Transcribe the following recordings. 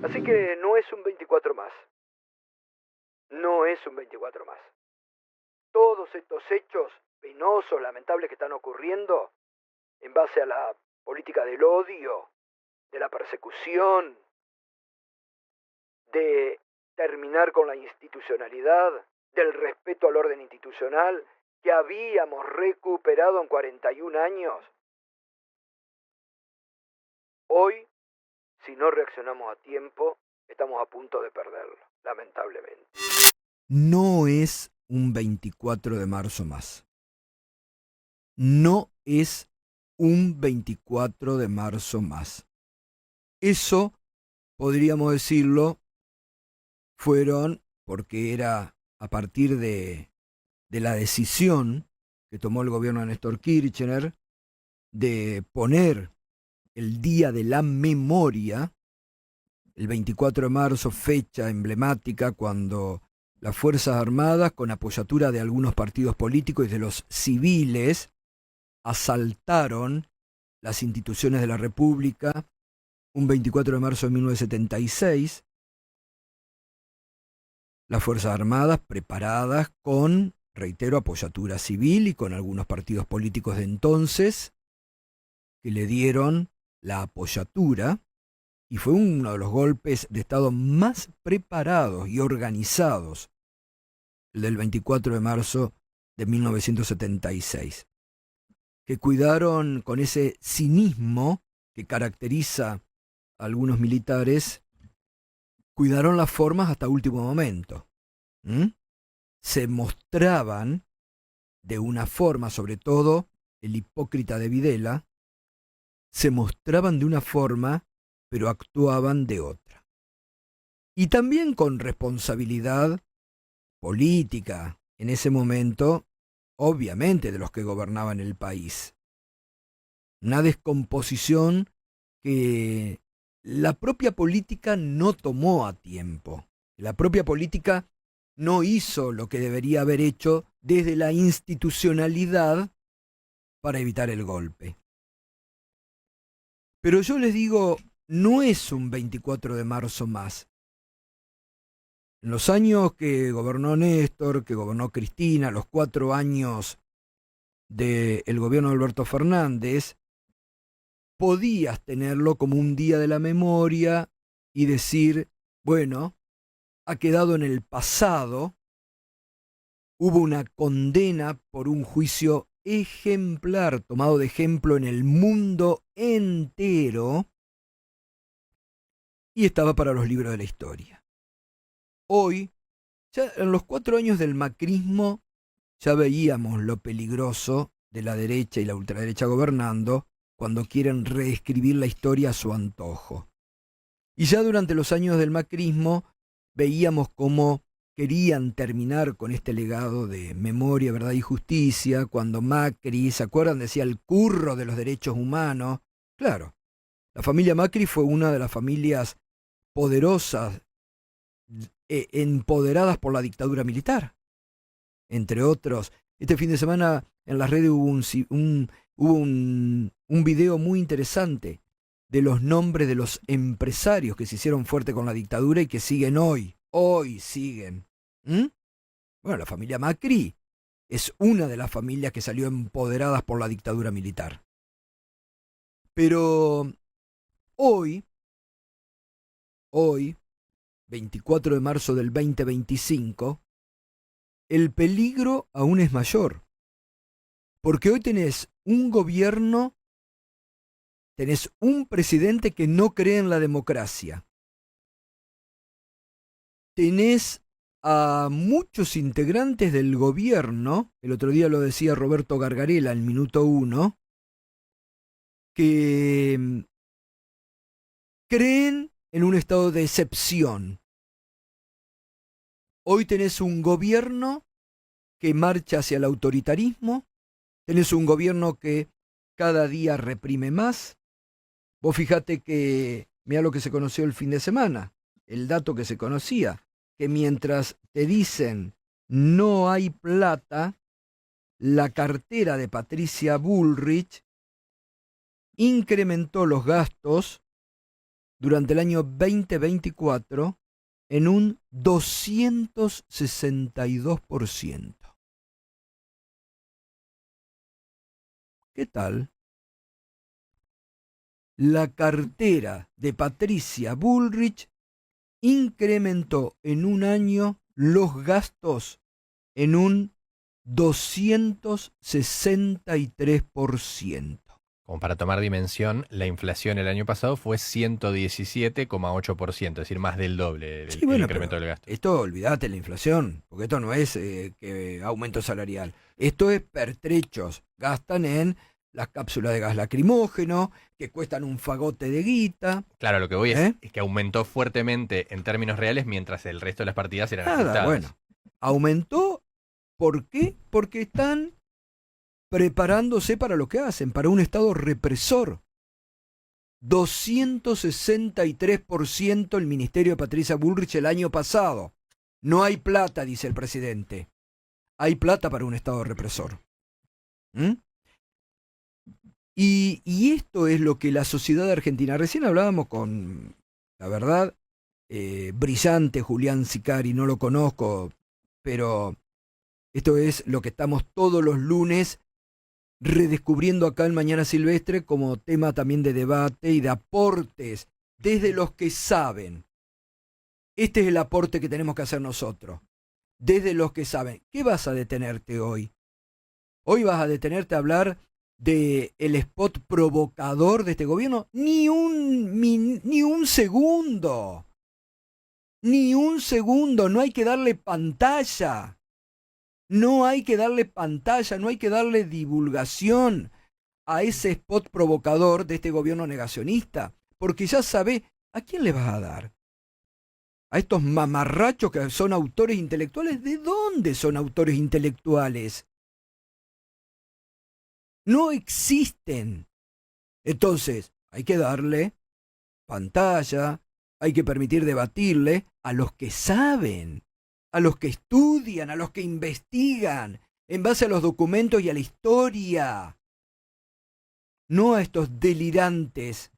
Así que no es un 24 más. No es un 24 más. Todos estos hechos penosos, lamentables que están ocurriendo en base a la política del odio, de la persecución, de terminar con la institucionalidad, del respeto al orden institucional que habíamos recuperado en 41 años. Hoy, si no reaccionamos a tiempo, estamos a punto de perderlo, lamentablemente. No es un 24 de marzo más. No es un 24 de marzo más. Eso, podríamos decirlo, fueron porque era a partir de la decisión que tomó el gobierno de Néstor Kirchner de poner el Día de la Memoria, el 24 de marzo, fecha emblemática cuando las Fuerzas Armadas, con apoyatura de algunos partidos políticos y de los civiles, asaltaron las instituciones de la República un 24 de marzo de 1976. Las Fuerzas Armadas preparadas con, reitero, apoyatura civil y con algunos partidos políticos de entonces que le dieron la apoyatura, y fue uno de los golpes de Estado más preparados y organizados, el del 24 de marzo de 1976, que cuidaron con ese cinismo que caracteriza a algunos militares, cuidaron las formas hasta último momento. Se mostraban de una forma, sobre todo el hipócrita de Videla, se mostraban de una forma, pero actuaban de otra. Y también con responsabilidad política, en ese momento, obviamente, de los que gobernaban el país. Una descomposición que la propia política no tomó a tiempo. La propia política no hizo lo que debería haber hecho desde la institucionalidad para evitar el golpe. Pero yo les digo, no es un 24 de marzo más. En los años que gobernó Néstor, que gobernó Cristina, los 4 años del gobierno de Alberto Fernández, podías tenerlo como un día de la memoria y decir, bueno, ha quedado en el pasado, hubo una condena por un juicio ejemplar, tomado de ejemplo en el mundo entero, y estaba para los libros de la historia. Hoy, ya en los 4 años del macrismo, ya veíamos lo peligroso de la derecha y la ultraderecha gobernando cuando quieren reescribir la historia a su antojo. Y ya durante los años del macrismo veíamos cómo querían terminar con este legado de memoria, verdad y justicia, cuando Macri, ¿se acuerdan? Decía el curro de los derechos humanos. Claro, la familia Macri fue una de las familias poderosas, empoderadas por la dictadura militar. Entre otros, este fin de semana en las redes hubo un video muy interesante de los nombres de los empresarios que se hicieron fuerte con la dictadura y que siguen hoy siguen. Bueno, la familia Macri es una de las familias que salió empoderadas por la dictadura militar. Pero hoy, 24 de marzo del 2025, el peligro aún es mayor. Porque hoy tenés un gobierno, tenés un presidente que no cree en la democracia. Tenés a muchos integrantes del gobierno, el otro día lo decía Roberto Gargarella en Minuto 1, que creen en un estado de excepción. Hoy tenés un gobierno que marcha hacia el autoritarismo, tenés un gobierno que cada día reprime más. Vos fijate que, mirá lo que se conoció el fin de semana, el dato que se conocía, que mientras te dicen no hay plata, la cartera de Patricia Bullrich incrementó los gastos durante el año 2024 en un 262%. ¿Qué tal? La cartera de Patricia Bullrich incrementó en un año los gastos en un 263%. Como para tomar dimensión, la inflación el año pasado fue 117,8%, es decir, más del doble el incremento del gasto. Esto, olvídate la inflación, porque esto no es aumento salarial. Esto es pertrechos. Gastan en las cápsulas de gas lacrimógeno, que cuestan un fagote de guita. Claro, lo que voy es que aumentó fuertemente en términos reales, mientras el resto de las partidas eran ajustadas. Bueno, aumentó. ¿Por qué? Porque están preparándose para lo que hacen, para un Estado represor. 263% el ministerio de Patricia Bullrich el año pasado. No hay plata, dice el presidente. Hay plata para un Estado represor. Y esto es lo que la sociedad argentina... Recién hablábamos con, la verdad, brillante Julián Sicari, no lo conozco, pero esto es lo que estamos todos los lunes redescubriendo acá en Mañana Silvestre como tema también de debate y de aportes desde los que saben. Este es el aporte que tenemos que hacer nosotros, desde los que saben. ¿Qué vas a detenerte hoy? Hoy vas a detenerte a hablar de el spot provocador de este gobierno. Ni un segundo. Ni un segundo. No hay que darle pantalla. No hay que darle pantalla, no hay que darle divulgación a ese spot provocador de este gobierno negacionista, porque ya sabe a quién le vas a dar. A estos mamarrachos que son autores intelectuales. ¿De dónde son autores intelectuales? No existen. Entonces, hay que darle pantalla, hay que permitir debatirle a los que saben, a los que estudian, a los que investigan, en base a los documentos y a la historia. No a estos delirantes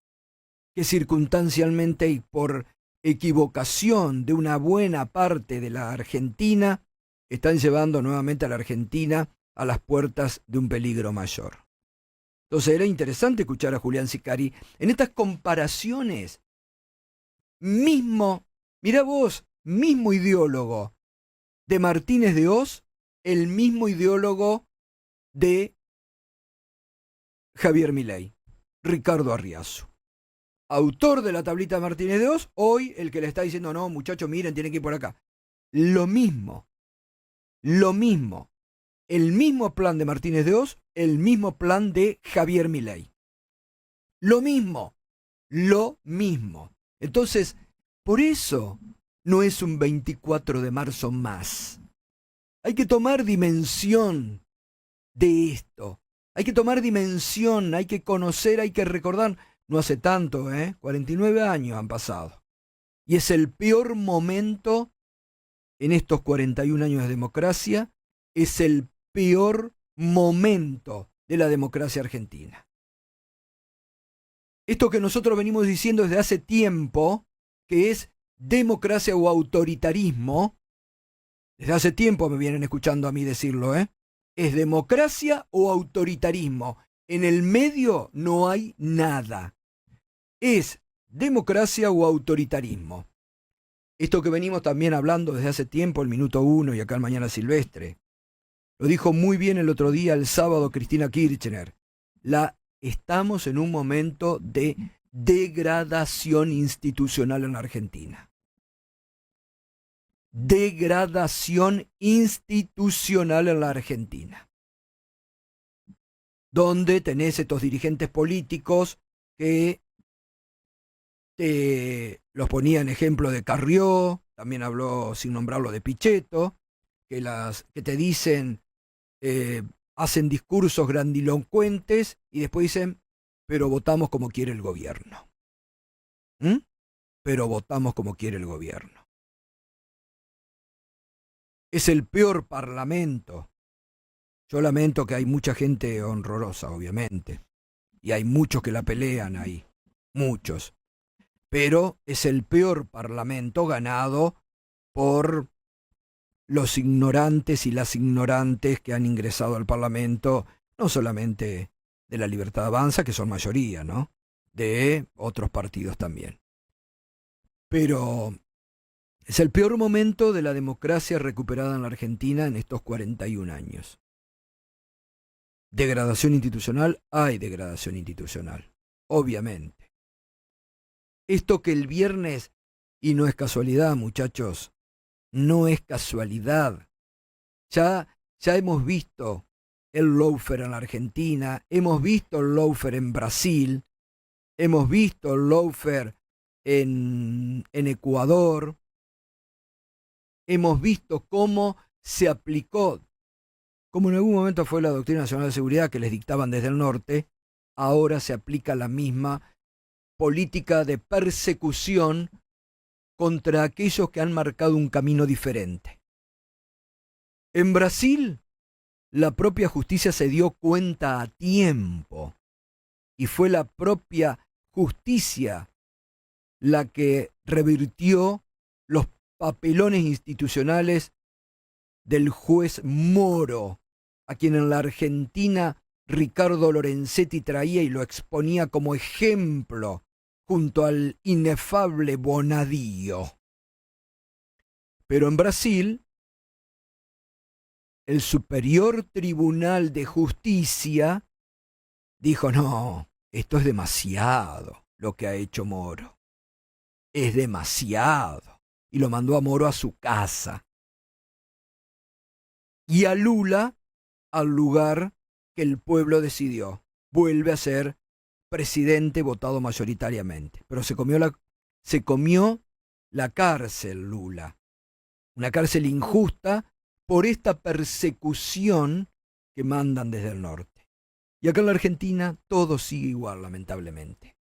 que circunstancialmente y por equivocación de una buena parte de la Argentina están llevando nuevamente a la Argentina a las puertas de un peligro mayor. Entonces era interesante escuchar a Julián Sicari en estas comparaciones. Mismo ideólogo de Martínez de Oz, el mismo ideólogo de Javier Milei, Ricardo Arriazu. Autor de la tablita de Martínez de Oz, hoy el que le está diciendo, no, muchachos, miren, tienen que ir por acá. Lo mismo. El mismo plan de Martínez de Oz, el mismo plan de Javier Milei. Lo mismo. Entonces, por eso no es un 24 de marzo más. Hay que tomar dimensión de esto. Hay que tomar dimensión, hay que conocer, hay que recordar. No hace tanto, 49 años han pasado. Y es el peor momento en estos 41 años de democracia, es el peor momento de la democracia argentina. Esto que nosotros venimos diciendo desde hace tiempo, que es democracia o autoritarismo, desde hace tiempo me vienen escuchando a mí decirlo, es democracia o autoritarismo. En el medio no hay nada. Es democracia o autoritarismo. Esto que venimos también hablando desde hace tiempo, el Minuto 1 y acá en Mañana Silvestre. Lo dijo muy bien el otro día, el sábado, Cristina Kirchner. Estamos en un momento de degradación institucional en la Argentina. Degradación institucional en la Argentina. Donde tenés estos dirigentes políticos que los ponía en ejemplo de Carrió, también habló, sin nombrarlo, de Pichetto, que te dicen, hacen discursos grandilocuentes y después dicen, pero votamos como quiere el gobierno. Pero votamos como quiere el gobierno. Es el peor parlamento. Yo lamento que hay mucha gente honrosa, obviamente, y hay muchos que la pelean ahí, muchos. pero es el peor parlamento ganado por los ignorantes y las ignorantes que han ingresado al parlamento, no solamente de la Libertad Avanza, que son mayoría, ¿no? De otros partidos también. Pero es el peor momento de la democracia recuperada en la Argentina en estos 41 años. Degradación institucional, hay degradación institucional, obviamente. Esto que el viernes, y no es casualidad, muchachos, no es casualidad. Ya hemos visto el lawfare en la Argentina, hemos visto el lawfare en Brasil, hemos visto el lawfare en Ecuador, hemos visto cómo se aplicó, como en algún momento fue la Doctrina Nacional de Seguridad que les dictaban desde el norte, ahora se aplica la misma política de persecución contra aquellos que han marcado un camino diferente. En Brasil, la propia justicia se dio cuenta a tiempo y fue la propia justicia la que revirtió los papelones institucionales del juez Moro, a quien en la Argentina Ricardo Lorenzetti traía y lo exponía como ejemplo junto al inefable Bonadío. Pero en Brasil, el Superior Tribunal de Justicia dijo, no, esto es demasiado lo que ha hecho Moro. Es demasiado. Y lo mandó a Moro a su casa. Y a Lula al lugar que el pueblo decidió. Vuelve a ser presidente votado mayoritariamente. Pero se comió la cárcel Lula. Una cárcel injusta por esta persecución que mandan desde el norte. Y acá en la Argentina todo sigue igual, lamentablemente.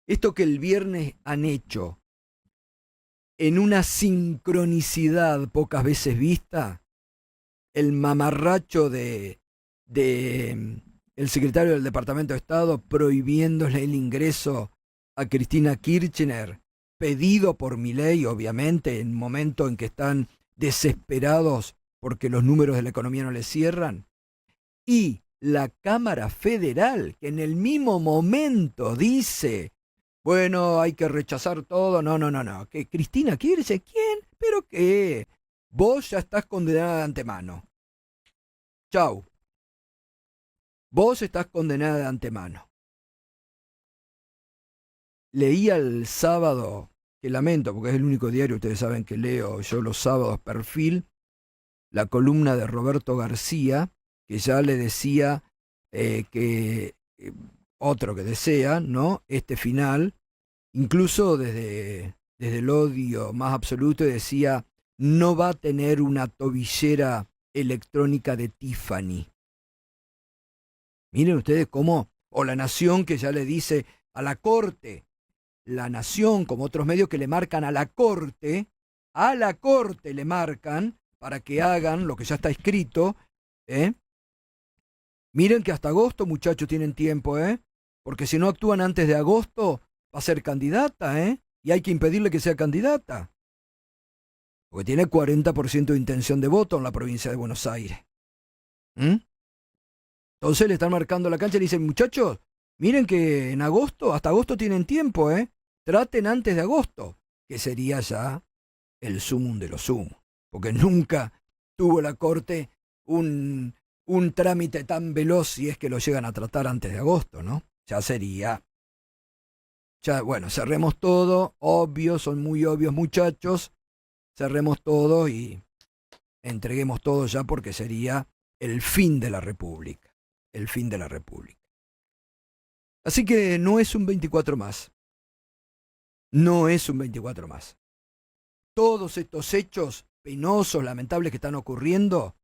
Esto que el viernes han hecho en una sincronicidad pocas veces vista, el mamarracho de el secretario del Departamento de Estado prohibiéndole el ingreso a Cristina Kirchner, pedido por Milei, obviamente, en un momento en que están desesperados porque los números de la economía no les cierran, y la Cámara Federal, que en el mismo momento dice, bueno, hay que rechazar todo, no, que Cristina Kirchner, ¿quién? ¿Pero qué? Vos ya estás condenada de antemano. Chau. Vos estás condenada de antemano. Leía el sábado, que lamento porque es el único diario, ustedes saben que leo yo los sábados Perfil, la columna de Roberto García, que ya le decía que otro que desea, ¿no? Este final, incluso desde el odio más absoluto, decía, no va a tener una tobillera electrónica de Tiffany. Miren ustedes cómo, o La Nación que ya le dice a la Corte, La Nación, como otros medios que le marcan a la Corte le marcan para que hagan lo que ya está escrito, ¿eh? Miren que hasta agosto, muchachos, tienen tiempo, porque si no actúan antes de agosto, va a ser candidata, y hay que impedirle que sea candidata, porque tiene 40% de intención de voto en la provincia de Buenos Aires. Entonces le están marcando la cancha y le dicen, muchachos, miren que en agosto, hasta agosto tienen tiempo, traten antes de agosto, que sería ya el sumum de los sumos, porque nunca tuvo la Corte un trámite tan veloz si es que lo llegan a tratar antes de agosto, ¿no? Ya sería, bueno, cerremos todo, obvio, son muy obvios muchachos, cerremos todo y entreguemos todo ya porque sería el fin de la República. El fin de la República. Así que no es un 24 más. No es un 24 más. Todos estos hechos penosos, lamentables que están ocurriendo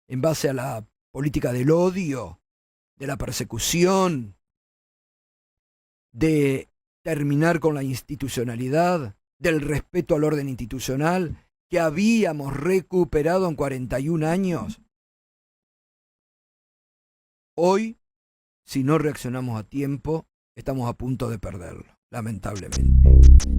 en base a la política del odio, de la persecución, de terminar con la institucionalidad, del respeto al orden institucional que habíamos recuperado en 41 años. Hoy, si no reaccionamos a tiempo, estamos a punto de perderlo. lamentablemente.